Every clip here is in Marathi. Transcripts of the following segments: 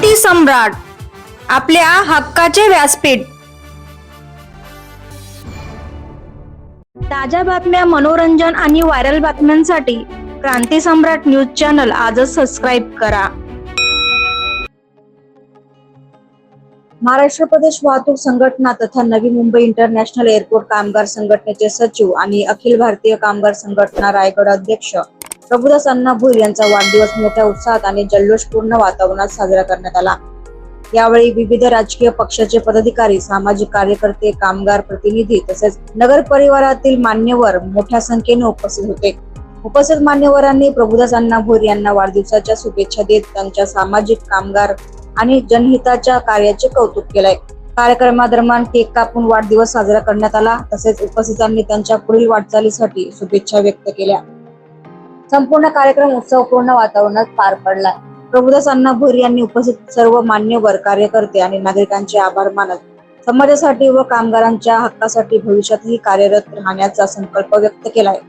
क्रांती सम्राट, आपल्या हक्काचे व्यासपीठ। ताज्या बातम्या, मनोरंजन आणि व्हायरल बातम्यांसाठी क्रांती सम्राट न्यूज चॅनल आजच सबस्क्राईब करा। महाराष्ट्र प्रदेश वाहतूक संघटना तथा नवी मुंबई इंटरनॅशनल एअरपोर्ट कामगार संघटनेचे सचिव आणि अखिल भारतीय कामगार संघटना रायगड अध्यक्ष प्रभुदास अण्णा भोईर यांचा वाढदिवस मोठ्या उत्साहात आणि जल्लोषपूर्ण वातावरणात साजरा करण्यात आला। यावेळी विविध राजकीय पक्षाचे पदाधिकारी, सामाजिक कार्यकर्ते, कामगार प्रतिनिधी तसेच नगर परिवारातील मान्यवर मोठ्या संख्येने उपस्थित होते। उपस्थित मान्यवरांनी प्रभुदास अण्णा भोईर यांना वाढदिवसाच्या शुभेच्छा देत त्यांच्या सामाजिक, कामगार आणि जनहिताच्या कार्याचे कौतुक केले। कार्यक्रमादरम्यान केक कापून वाढदिवस साजरा करण्यात आला। तसेच उपस्थितांनी त्यांच्या पुढील वाटचालीसाठी शुभेच्छा व्यक्त केल्या। संपूर्ण कार्यक्रम उत्सवपूर्ण वातावरणात पार पडला। प्रभुदास अण्णा भोईर यांनी उपस्थित सर्व मान्यवर, कार्यकर्ते आणि नागरिकांचे आभार मानत समाजासाठी व कामगारांच्या हक्कासाठी भविष्यातही कार्यरत राहण्याचा संकल्प व्यक्त केलाय।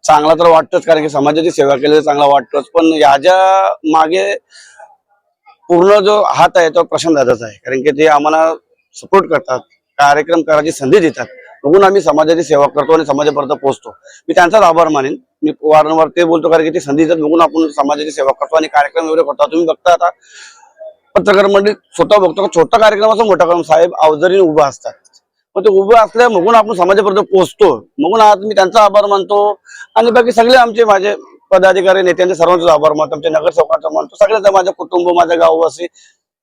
चांगला तर वाटतोच, कारण की समाजाची सेवा केलेली चांगला वाटतोच, पण याच्या मागे पूर्ण जो हात आहे तो प्रशांत दादाचा आहे। कारण की ते आम्हाला सपोर्ट करतात, कार्यक्रम करायची संधी देतात, म्हणून आम्ही समाजाची सेवा करतो आणि समाजापर्यंत पोहोचतो। मी त्यांचाच आभार मानेन। मी वारंवार ते बोलतो, कारण की ती संधी देतात म्हणून आपण समाजाची सेवा करतो आणि कार्यक्रम एवढे करतो। तुम्ही बघता आता पत्रकार मंडळी स्वतः बघतो, छोटा कार्यक्रम असो मोठा कार्यक्रम, साहेब अवजरीने उभा असतात, पण ते उभं असल्या म्हणून आपण समाजापर्यंत पोहोचतो, म्हणून आज मी त्यांचा आभार मानतो। आणि बाकी सगळे आमचे माझे पदाधिकारी, नेत्यांचे सर्वांचा आभार मानतो, आमच्या नगरसेवकांचा मानतो, सगळ्यांचा, माझं कुटुंब, माझ्या गाववासी,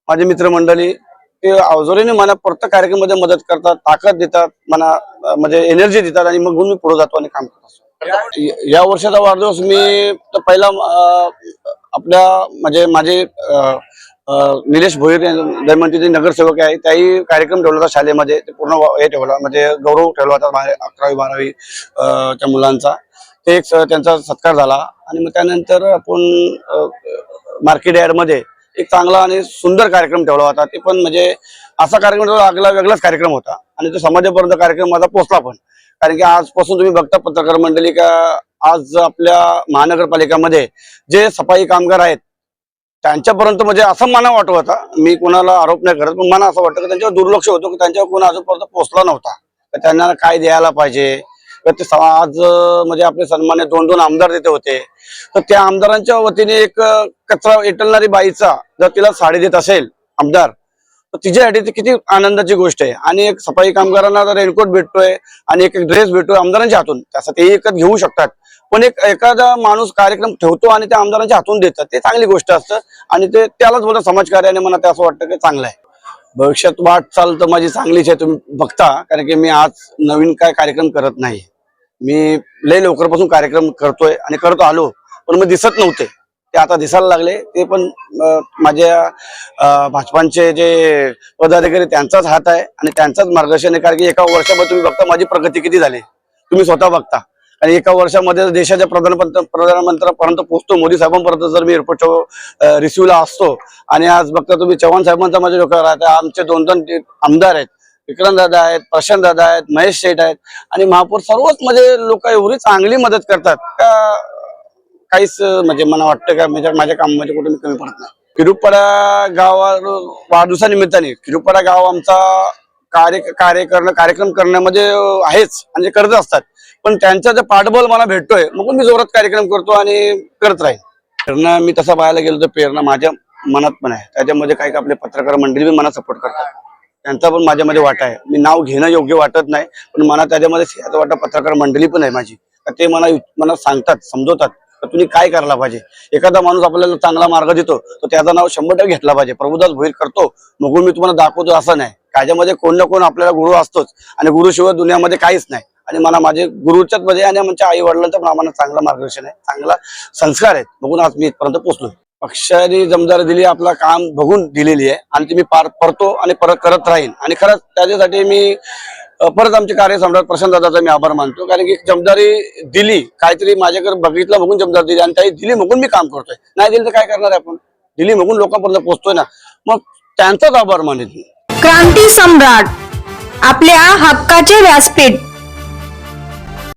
माझे मित्रमंडळी, ते अवजरीने मला प्रत्येक कार्यक्रमामध्ये मदत करतात, ताकद देतात, मला म्हणजे एनर्जी देतात, आणि मग मी पुढे जातो आणि काम करतो। या वर्षाचा वाढदिवस मी पहिला आपल्या म्हणजे माझे निलेश भोईर दरम्यानचे नगरसेवक आहे, त्याही कार्यक्रम ठेवला होता शाळेमध्ये, ते पूर्ण हे ठेवला म्हणजे गौरव ठेवला होता 11वी 12वी च्या मुलांचा, ते एक त्यांचा सत्कार झाला। आणि मग त्यानंतर आपण मार्केट यार्ड मध्ये एक चांगला आणि सुंदर कार्यक्रम ठेवला होता, ते पण म्हणजे असा कार्यक्रम आगला वेगळाच कार्यक्रम होता आणि तो समाजापर्यंत कार्यक्रम माझा पोहोचला पण। कारण की आजपासून तुम्ही बघता पत्रकार मंडळी का आज आपल्या महानगरपालिकेमध्ये जे सफाई कामगार आहेत त्यांच्यापर्यंत म्हणजे असं मला वाटत होता, मी कोणाला आरोप नाही करत, पण मला असं वाटतं की त्यांच्यावर दुर्लक्ष होतं, की त्यांच्यावर कोण अजूनपर्यंत पोहोचला नव्हता, तर त्यांना काय द्यायला पाहिजे। तर ते आज म्हणजे आपले सन्मान्य 2-2 आमदार तिथे होते, तर त्या आमदारांच्या वतीने एक कचरा विटलणारी बाईचा जर तिला साडी देत असेल आमदार, तर तिच्यासाठी ती किती आनंदाची गोष्ट आहे। आणि एक सफाई कामगारांना रेनकोट भेटतोय आणि एक ड्रेस भेटतोय आमदारांच्या हातून, त्याचं ते एकच घेऊ शकतात, पण एक एखादा माणूस कार्यक्रम ठेवतो आणि त्या आमदारांच्या हातून देतात, ते चांगली गोष्ट असतं आणि ते त्यालाच बोलतात समाजकार्याने। मला ते असं वाटतं की चांगलं आहे। भविष्यात वाटचाल तर माझी चांगलीच आहे, तुम्ही बघता, कारण की मी आज नवीन काय कार्यक्रम करत नाही, मी लय लवकरपासून कार्यक्रम करतोय आणि करत आलो, पण मग दिसत नव्हते, ते आता दिसायला लागले। ते पण माझ्या भाजपांचे जे पदाधिकारी त्यांचाच हात आहे आणि त्यांचाच मार्गदर्शन आहे, कारण की एका वर्षामध्ये तुम्ही बघता माझी प्रगती किती झाली, तुम्ही स्वतः बघता। आणि एका वर्षामध्ये देशाच्या प्रधानमंत्र्यापर्यंत पोहोचतो, मोदी साहेबांपर्यंत जर मी एअरपोर्टच्या रिसिव्हला असतो। आणि आज बघता तुम्ही चव्हाण साहेबांचा माझ्या डोक्यावर आहे, आमचे 2-2 आमदार आहेत, विक्रम दादा आहेत, प्रशांत दादा आहेत, महेश शेठ आहेत आणि महापौर, सर्वच म्हणजे लोक एवढी चांगली मदत करतात का काहीच म्हणजे मला वाटतं का माझ्या कामामध्ये कुठे मी कमी पडत नाही। किरुपाडा गावावर वाढदिवसानिमित्ताने किरुपाडा गाव आमचा कार्यक्रम करण्यामध्ये आहेच आणि करत असतात, पण त्यांचा जे पाठबळ मला भेटतोय मग मी जोरात कार्यक्रम करतो आणि करत राहील। प्रेरणा मी तसा पाहायला गेलो तर प्रेरणा माझ्या मनात पण आहे, त्याच्यामध्ये काही आपले पत्रकार मंडळी पण मला सपोर्ट करतात। त्यांचा पण माझ्यामध्ये वाटा आहे. मी नाव घेणं योग्य वाटत नाही, पण मला त्याच्यामध्ये सिंहाचा वाटा पत्रकार मंडळी पण आहे माझी. ते मला सांगतात, समजवतात तुम्ही काय करायला पाहिजे. एखादा माणूस आपल्याला चांगला मार्ग देतो तर त्याचं नाव 100% घेतला पाहिजे. प्रभुदास भोईर करतो म्हणून मी तुम्हाला दाखवतो असं नाही. त्याच्यामध्ये कोण ना कोण आपल्याला गुरु असतोच आणि गुरुशिवाय दुनियामध्ये काहीच नाही. आणि मला माझे गुरुच्याच मध्ये आणि आमच्या आई वडिलांच्या प्रमाणात चांगलं मार्गदर्शन आहे, चांगला संस्कार आहेत, बघून आज मी इथपर्यंत पोहोचलो. पक्षाने जमदारी दिली, आपलं काम बघून दिलेली आहे आणि ती मी पार पडतो आणि परत करत राहीन. आणि खरंच त्याच्यासाठी मी परत आमचे कार्यसम्राट प्रशांत दादाचा मी आभार मानतो, कारण की जमदारी दिली, काहीतरी माझ्याकडे बघितलं बघून जमदारी दिली आणि त्याही दिली बघून मी काम करतोय. नाही दिली तर काय करणार आहे आपण, दिली बघून लोकांपर्यंत पोहोचतोय ना, मग त्यांचाच आभार मानेन. क्रांती सम्राट, आपल्या हक्काचे व्यासपीठ.